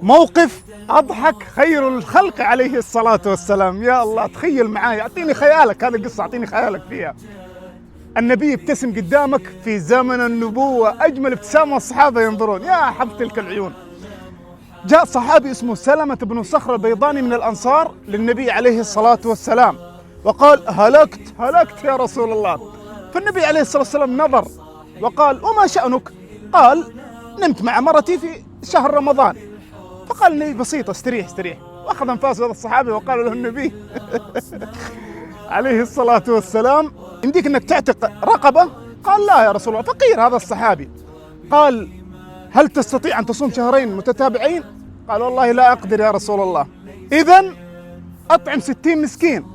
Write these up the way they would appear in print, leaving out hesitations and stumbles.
موقف أضحك خير الخلق عليه الصلاة والسلام. يا الله، تخيل معاي، أعطيني خيالك، هذه القصة أعطيني خيالك فيها. النبي يبتسم قدامك في زمن النبوة، أجمل ابتسامة والصحابة ينظرون، يا حب تلك العيون. جاء صحابي اسمه سلمة بن صخر البيضاني من الأنصار للنبي عليه الصلاة والسلام وقال: هلكت يا رسول الله. فالنبي عليه الصلاة والسلام نظر وقال: وما شأنك؟ قال: نمت مع مرتي في شهر رمضان. فقال النبي: بسيطة، استريح. وأخذ أنفاس هذا الصحابي وقال له النبي عليه الصلاة والسلام: يمديك أنك تعتق رقبة؟ قال: لا يا رسول الله. فقير هذا الصحابي. قال: هل تستطيع أن تصوم شهرين متتابعين؟ قال: والله لا أقدر يا رسول الله. إذن أطعم 60 مسكين.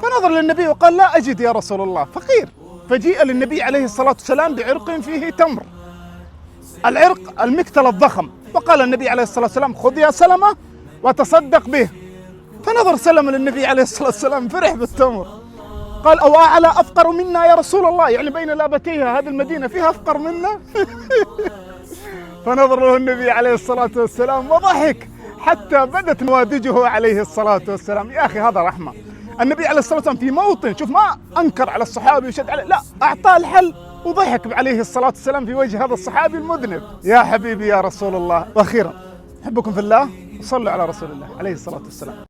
فنظر للنبي وقال: لا أجد يا رسول الله، فقير. فجيء للنبي عليه الصلاة والسلام بعرق فيه تمر، العرق المكتل الضخم، وقال النبي عليه الصلاة والسلام: خذ يا سلمة وتصدق به. فنظر سلمة للنبي عليه الصلاة والسلام، فرح بالتمر، قال: أو أعلى أفقر منا يا رسول الله؟ يعني بين لابتيها هذه المدينة فيها أفقر منا؟ فنظر له النبي عليه الصلاة والسلام وضحك حتى بدت نوادجه عليه الصلاة والسلام. يا أخي هذا رحمة. النبي عليه الصلاة والسلام في موطن، شوف، ما أنكر على الصحابي وشد عليه، لا، أعطاه الحل وضحك عليه الصلاة والسلام في وجه هذا الصحابي المذنب. يا حبيبي يا رسول الله. وأخيرا، أحبكم في الله، صلوا على رسول الله عليه الصلاة والسلام.